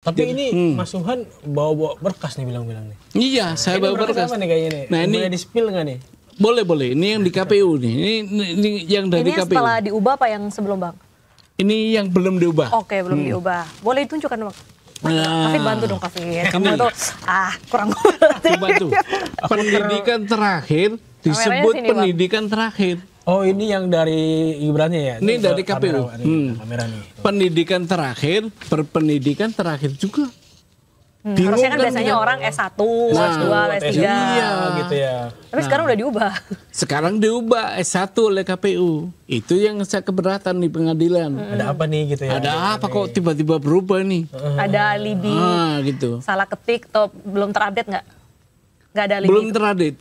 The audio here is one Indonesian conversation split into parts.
Tapi ini Mas Subhan bawa berkas nih bilang-bilang nih. Iya, saya bawa berkas. Apa nih kayaknya nih? Nah, ini boleh di-spill nggak nih? boleh. Ini yang di KPU nih. Ini yang dari Ini yang KPU. setelah diubah apa yang sebelum, Bang? Ini yang belum diubah. Oke, belum diubah. Boleh ditunjukkan, Bang? Nah. Kafid bantu dong, Kafid. Kamu tuh kurang Coba tuh. Pendidikan terakhir disebut sini, Bang. pendidikan terakhir. Oh, ini yang dari Gibrannya ya? Ini dari KPU. Kamera nih. Pendidikan terakhir, berpendidikan terakhir juga. Bingung Harusnya kan biasanya orang S1, S2, S3. Iya. gitu ya. Tapi sekarang udah diubah. Sekarang diubah S1 oleh KPU. Itu yang saya keberatan di pengadilan. Ada apa nih gitu ya? Ada apa kok tiba-tiba berubah nih? Ada alibi, Gitu. salah ketik, atau belum terupdate nggak? Nggak ada alibi? Belum teradit.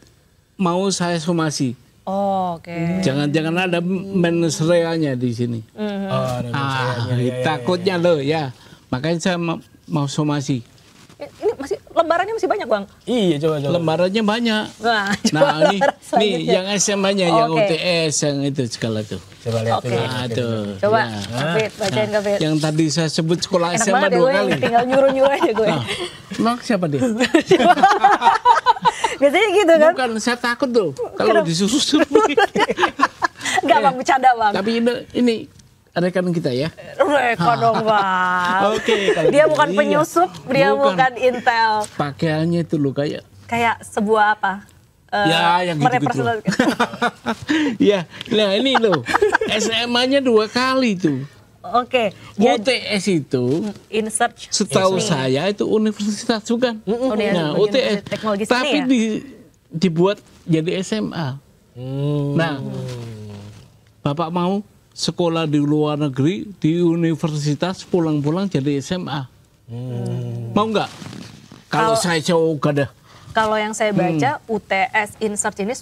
Mau saya somasi. Oh, oke. Jangan-jangan ada mensreanya di sini. Oh, ada saya. Takutnya loh ya. Makanya saya mau somasi. Ini masih lembarannya masih banyak, Bang. Iya, coba. Lembarannya banyak. Nah, Nah, coba nih selanjutnya. yang SMA-nya, yang Oke. UTS, yang itu segala tuh. Coba lihat Oke. dulu. Nah, tuh. Coba, Ya. Kafid, bacain Kafid. Yang tadi saya sebut sekolah Enak SMA banget ya 2 gue, kali. tinggal nyuruh-nyuruh aja gue. Nah, emang siapa dia? Biasanya gitu kan? Bukan, saya takut tuh kalau disuruh-suruh. Enggak, Bang, bercanda, Bang. Tapi ini rekan kita ya. Reka dong, Bang. Oke, kalau Dia gitu. bukan penyusup, dia Bukan. bukan intel. Pakaiannya itu loh kayak Kayak sebuah apa? ya yang gitu-gitu. merepresentasikan. Ya, nah ini loh. SMA-nya 2 kali tuh. Oke, jadi UTS itu in search. setahu Seni. saya itu universitas bukan. Nah, UTS. Teknologi seni Tapi ya? dibuat jadi SMA. Nah, Bapak mau sekolah di luar negeri, di universitas, pulang-pulang jadi SMA. Mau nggak? Kalau saya cowok gak ada. Kalau yang saya baca UTS in search ini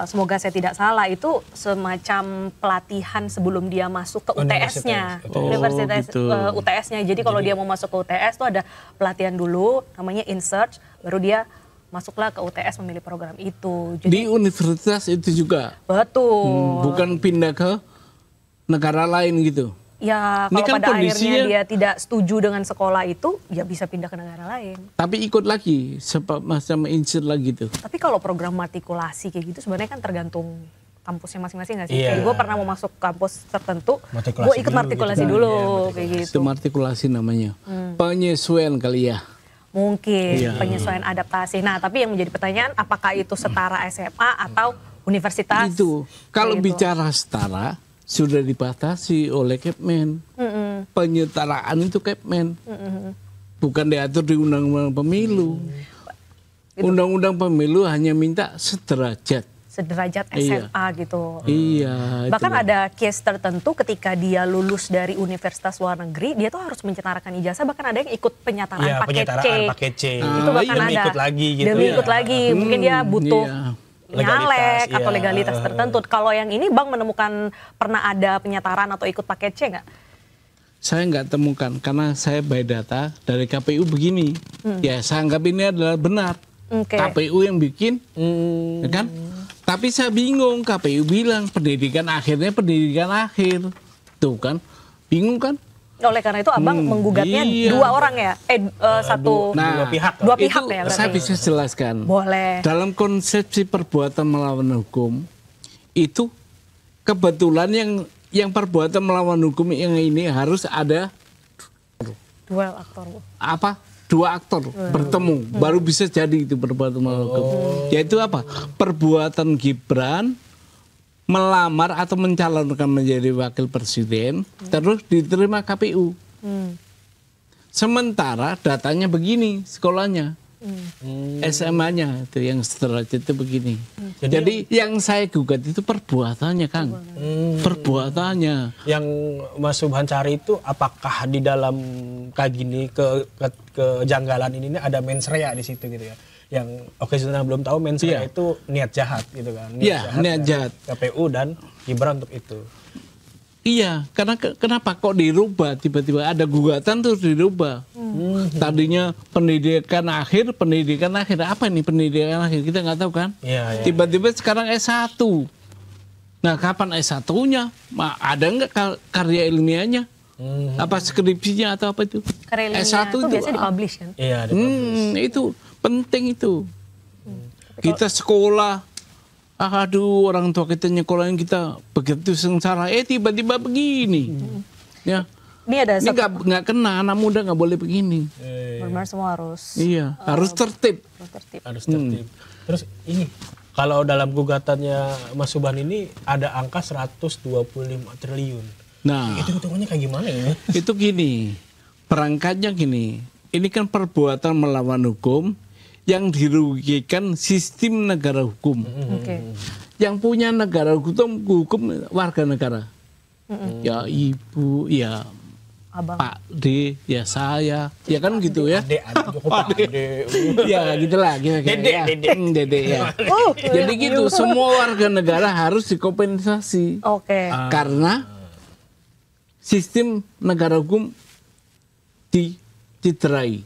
semoga saya tidak salah, itu semacam pelatihan sebelum dia masuk ke UTS-nya. Universitas gitu. UTS-nya. Jadi kalau dia mau masuk ke UTS tuh ada pelatihan dulu namanya in search, baru dia masuklah ke UTS memilih program itu. Di Jadi universitas itu juga. betul. Bukan pindah ke negara lain gitu. Ya, Ini kalau kan pada akhirnya kondisinya- dia tidak setuju dengan sekolah itu, ya bisa pindah ke negara lain. Tapi ikut lagi, macam insert lagi tuh. Tapi kalau program matrikulasi kayak gitu sebenarnya kan tergantung kampusnya masing-masing nggak sih? Iya. Kayak gue pernah mau masuk kampus tertentu, Matrikulasi gue ikut dulu matrikulasi gitu. dulu, Iya, kayak Itu gitu. matrikulasi namanya. Penyesuaian kali ya. Mungkin Iya. penyesuaian adaptasi. Nah, tapi yang menjadi pertanyaan, apakah itu setara SMA atau universitas? Itu. Kalau Kayak gitu. bicara setara, sudah dibatasi oleh Kepmen. Penyetaraan itu Kepmen. Bukan diatur di Undang-Undang Pemilu. Undang-Undang Pemilu hanya minta sederajat. Sederajat Iya. SMA gitu. Iya. Bahkan itulah. ada case tertentu ketika dia lulus dari universitas luar negeri, dia tuh harus menyetarakan ijazah, bahkan ada yang ikut penyetaraan Iya, paket C. penyetaraan paket C. Itu bahkan Demi ada. ikut lagi gitu. Demi ya. ikut lagi. Mungkin dia butuh iya. nyalek Legalitas, atau iya. legalitas tertentu. Kalau yang ini Bang menemukan pernah ada penyetaraan atau ikut paket C nggak? Saya nggak temukan karena saya by data dari KPU begini. Ya saya anggap ini adalah benar. Oke. KPU yang bikin, ya kan? Tapi saya bingung, KPU bilang pendidikan akhirnya pendidikan akhir. Tuh kan, bingung kan? Oleh karena itu Abang menggugatnya iya. 2 orang ya? Satu. Nah, Dua pihak. Dua pihak itu ya berarti? saya bisa jelaskan. Boleh. Dalam konsepsi perbuatan melawan hukum, itu kebetulan yang perbuatan melawan hukum yang ini harus ada Duel aktor. apa? 2 aktor bertemu baru bisa jadi itu perbuatan melawan hukum. Yaitu apa? Perbuatan Gibran melamar atau mencalonkan menjadi wakil presiden terus diterima KPU. Sementara datanya begini sekolahnya. SMA-nya itu yang sederajat itu begini. Jadi yang saya gugat itu perbuatannya, Kang. Perbuatannya. Yang Mas Subhan cari itu apakah di dalam kagini kejanggalan ini ada mens rea di situ gitu ya. Yang oke sudah belum tahu mens rea Iya. itu niat jahat gitu kan. Iya, niat dari jahat. KPU dan Gibran untuk itu. Iya, karena kenapa kok dirubah tiba-tiba ada gugatan terus dirubah. Tadinya pendidikan akhir apa ini pendidikan akhir kita nggak tahu kan? Iya, iya. Tiba-tiba sekarang S1. Nah, kapan S1-nya? Ada nggak karya ilmiahnya? Apa skripsinya atau apa itu? Karelinya S1 itu itu biasanya dipublish kan? Iya, itu penting itu. Kita sekolah, aduh orang tua kita nyekolahin kita begitu sengsara, tiba-tiba begini. Ya. Ini ada Ini nggak kena, anak muda nggak boleh begini. benar semua harus Iya, harus tertib. tertib. Harus tertib. Terus ini, kalau dalam gugatannya Mas Subhan ini ada angka 125 triliun. Nah, Itu hitungannya kayak gimana ya? itu gini, perangkatnya gini. Ini kan perbuatan melawan hukum yang dirugikan sistem negara hukum. Oke. Yang punya negara hukum warga negara. Ya ibu, ya Abang. Pak D, ya saya, ya kan gitu ya. Ade. Ya gitulah, kira-kira. Dede, ya. dede. Dede ya. Jadi gitu, semua warga negara harus dikompensasi. Oke. Karena sistem negara hukum dicederai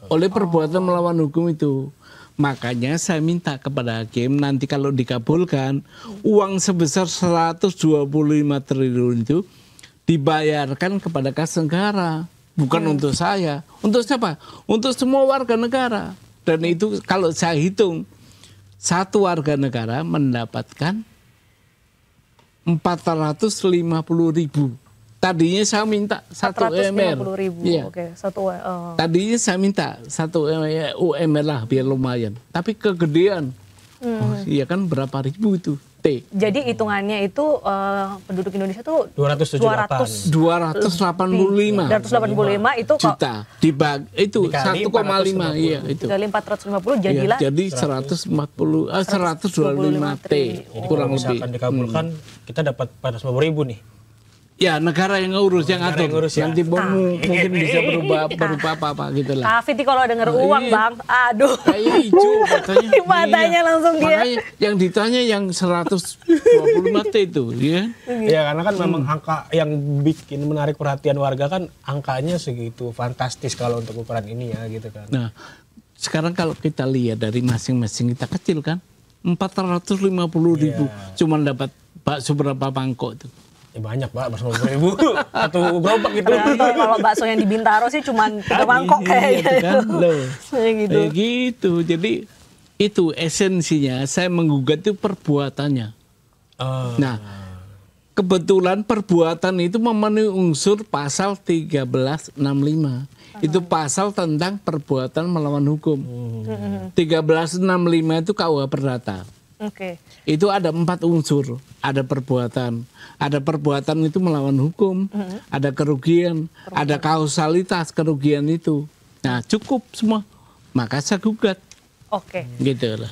oleh perbuatan melawan hukum itu. Makanya saya minta kepada hakim nanti kalau dikabulkan uang sebesar 125 triliun itu dibayarkan kepada kas negara, bukan untuk saya. Untuk siapa? Untuk semua warga negara. Dan itu kalau saya hitung, satu warga negara mendapatkan 450.000. Tadinya saya minta 1 UMR. 450.000. Iya. Oke, 1 Tadinya saya minta 1 UMR lah biar lumayan. Tapi kegedean. Oh, iya kan berapa ribu itu? T. Jadi hitungannya itu penduduk Indonesia tuh 278. 285 285 itu kok juta itu Dikali 1,5 iya itu. dikali 450 Iya, jadilah jadi 125 T kurang lebih. Misalkan dikabulkan, kita dapat 450.000 nih. Ya negara yang ngurus, yang Negara atur. yang ngurus, ya. Nanti mungkin bisa berupa apa-apa gitu lah. Kak Fiti kalau denger uang Iya. bang, aduh. Kayak hijau katanya. Matanya langsung dia. Makanya yang ditanya yang 125 T itu, ya. Ya karena kan memang angka yang bikin menarik perhatian warga kan angkanya segitu fantastis kalau untuk ukuran ini ya gitu kan. Nah, sekarang kalau kita lihat dari masing-masing kita kecil kan, 450.000 cuman dapat bakso berapa mangkok itu. Ya banyak Pak, 450.000 satu gerobak gitu. Ternyata kalau bakso yang di Bintaro sih cuma 3 mangkok kayaknya Iya, kan? itu. Loh. Kayak gitu. Kayak gitu. Jadi itu esensinya saya menggugat itu perbuatannya. Nah, kebetulan perbuatan itu memenuhi unsur pasal 1365. Itu pasal tentang perbuatan melawan hukum. 1365 itu KUH Perdata. Oke. Itu ada 4 unsur. Ada perbuatan itu melawan hukum, ada kerugian, ada kausalitas kerugian itu. Nah cukup semua, maka saya gugat. Oke. Gitu lah.